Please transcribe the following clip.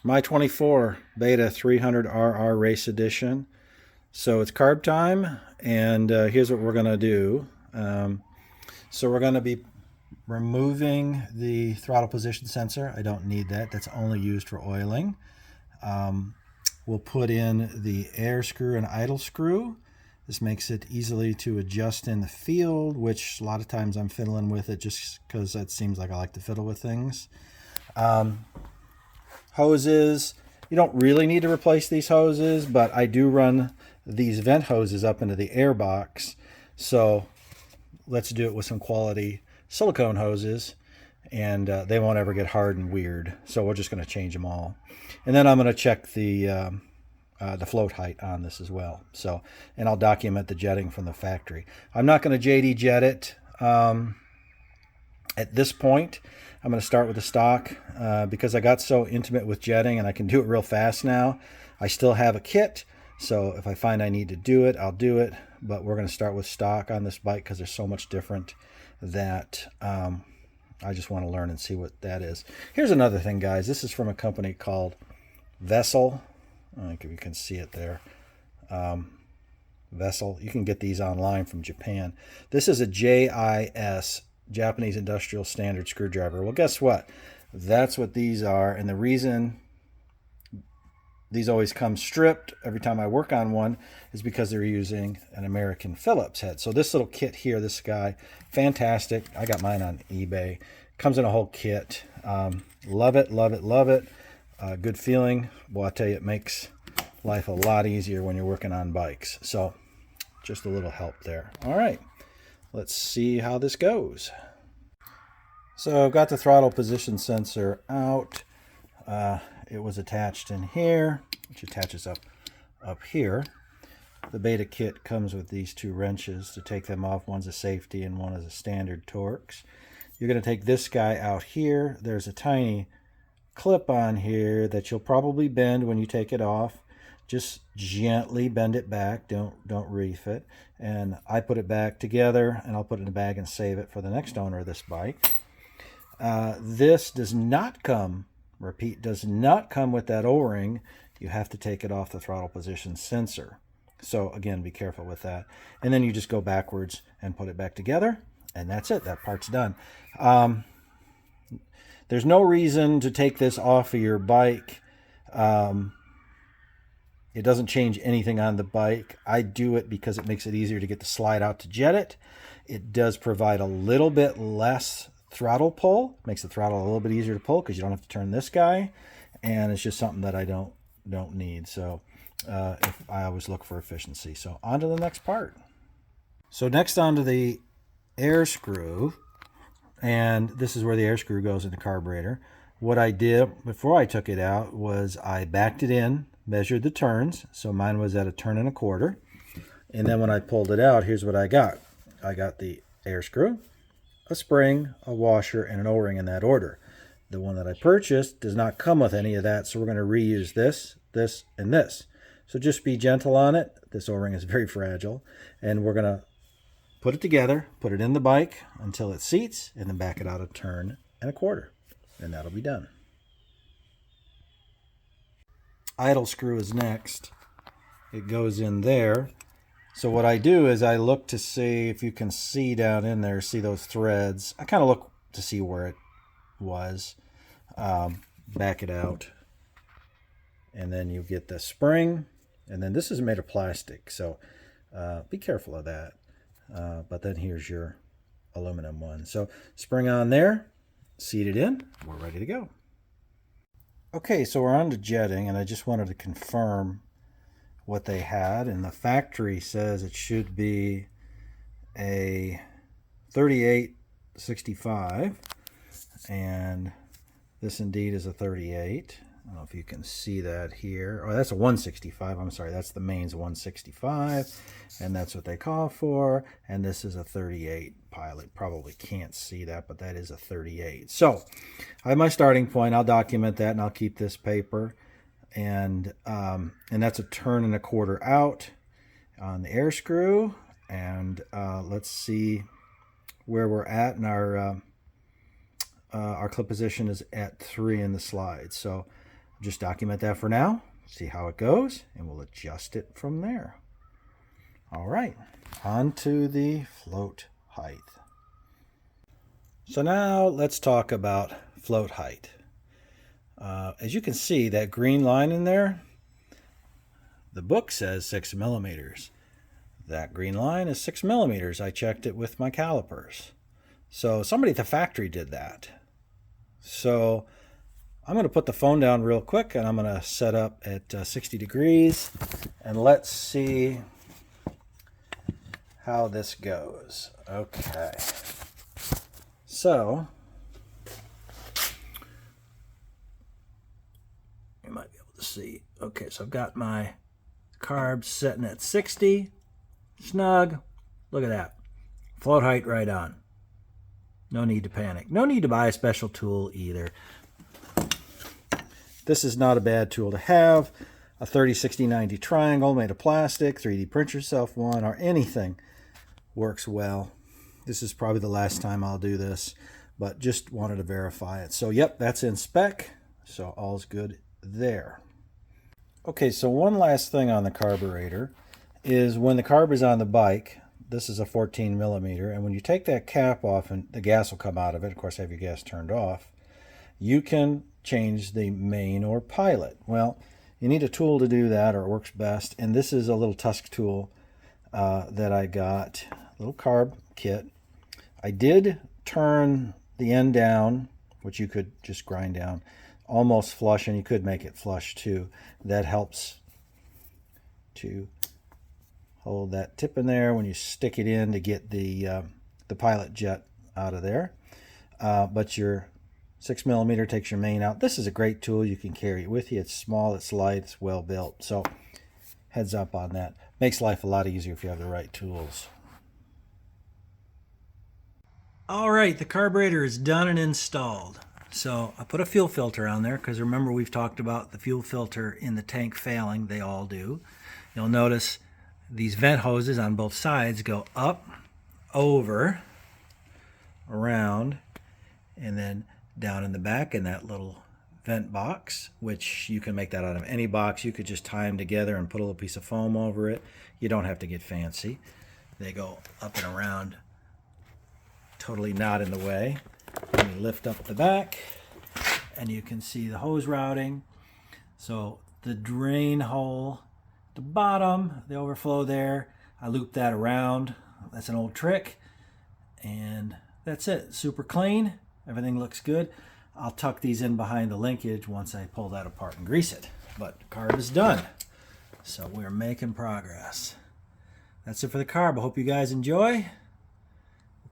MY24 Beta 300RR Race Edition. So it's carb time, and here's what we're going to do. So we're going to be removing the throttle position sensor. I don't need that. That's only used for oiling. We'll put in the air screw and idle screw. This makes it easily to adjust in the field, which a lot of times I'm fiddling with it just because that seems like I like to fiddle with things. Hoses, you don't really need to replace these hoses, but I do run these vent hoses up into the air box. So let's do it with some quality silicone hoses, and they won't ever get hard and weird. So we're just going to change them all. And then I'm going to check the float height on this as well. So, and I'll document the jetting from the factory. I'm not going to JD jet it at this point. I'm going to start with the stock because I got so intimate with jetting and I can do it real fast now. I still have a kit, so if I find I need to do it, I'll do it. But we're going to start with stock on this bike because they're so much different that I just want to learn and see what that is. Here's another thing, guys. This is from a company called Vessel. I don't think you can see it there. Vessel. You can get these online from Japan. This is a JIS, Japanese Industrial Standard Screwdriver. Well, guess what? That's what these are. And the reason these always come stripped every time I work on one is because they're using an American Phillips head. So this little kit here, this guy, fantastic. I got mine on eBay. Comes in a whole kit. Love it, love it, love it. Good feeling. Well, I tell you, it makes life a lot easier when you're working on bikes. So just a little help there. All right, let's see how this goes. So I've got the throttle position sensor out. It was attached in here, which attaches up here. The Beta kit comes with these two wrenches to take them off. One's a safety and one is a standard Torx. You're going to take this guy out here. There's a tiny clip on here that you'll probably bend when you take it off. Just gently bend it back. Don't reef it. And I put it back together, and I'll put it in a bag and save it for the next owner of this bike. This does not come, repeat, does not come with that O-ring. You have to take it off the throttle position sensor. So again, be careful with that. And then you just go backwards and put it back together, and that's it. That part's done. There's no reason to take this off of your bike. It doesn't change anything on the bike. I do it because it makes it easier to get the slide out to jet it. It does provide a little bit less throttle pull. Makes the throttle a little bit easier to pull because you don't have to turn this guy. And it's just something that I don't need. So if I always look for efficiency. So on to the next part. So next onto the air screw. And this is where the air screw goes in the carburetor. What I did before I took it out was I backed it in, measured the turns. So mine was at 1 1/4. And then when I pulled it out, here's what I got. I got the air screw, a spring, a washer, and an O-ring in that order. The one that I purchased does not come with any of that, so we're going to reuse this, this, and this. So just be gentle on it. This O-ring is very fragile. And we're going to put it together, put it in the bike until it seats, and then back it out 1 1/4. And that'll be done. Idle screw is next. It goes in there. So what I do is I look to see if you can see down in there, see those threads. I kind of look to see where it was. Back it out. And then you get the spring. And then this is made of plastic, so be careful of that. But then here's your aluminum one. So spring on there, seat it in, we're ready to go. Okay, so we're on to jetting, and I just wanted to confirm what they had. And the factory says it should be a 3865, and this indeed is a 38. I don't know if you can see that here. Oh, that's a 165. I'm sorry, that's the mains 165, and that's what they call for. And this is a 38 pilot. Probably can't see that, but that is a 38. So I have my starting point. I'll document that, and I'll keep this paper. And that's 1 1/4 out on the air screw. And let's see where we're at. And our clip position is at 3 in the slide. So Just document that for now, see how it goes, and we'll adjust it from there. All right, on to the float height. So now let's talk about float height. As you can see, that green line in there, the book says 6 millimeters. That green line is 6 millimeters. I checked it with my calipers. So somebody at the factory did that. So I'm going to put the phone down real quick and I'm going to set up at 60 degrees and let's see how this goes. Okay. So you might be able to see. Okay, so I've got my carbs setting at 60. Snug. Look at that. Float height right on. No need to panic. No need to buy a special tool either. This is not a bad tool to have. A 30, 60, 90 triangle made of plastic, 3D print yourself one, or anything works well. This is probably the last time I'll do this, but just wanted to verify it. So yep, that's in spec. So all's good there. Okay, so one last thing on the carburetor is when the carb is on the bike, this is a 14 millimeter, and when you take that cap off and the gas will come out of it, of course have your gas turned off, you can change the main or pilot. Well, you need a tool to do that, or it works best, and this is a little tusk tool that I got, a little carb kit. I did turn the end down, which you could just grind down, almost flush, and you could make it flush too. That helps to hold that tip in there when you stick it in to get the pilot jet out of there. But your 6 millimeter takes your main out. This is a great tool. You can carry it with you. It's small, it's light, it's well built. So heads up on that. Makes life a lot easier if you have the right tools. All right, the carburetor is done and installed. So I put a fuel filter on there because remember we've talked about the fuel filter in the tank failing. They all do. You'll notice these vent hoses on both sides go up, over, around, and then down in the back in that little vent box, which you can make that out of any box. You could just tie them together and put a little piece of foam over it. You don't have to get fancy. They go up and around, totally not in the way. And you lift up the back and you can see the hose routing. So the drain hole, the bottom, the overflow there, I looped that around. That's an old trick. And that's it. Super clean. Everything looks good. I'll tuck these in behind the linkage once I pull that apart and grease it. But the carb is done. So we're making progress. That's it for the carb. I hope you guys enjoy.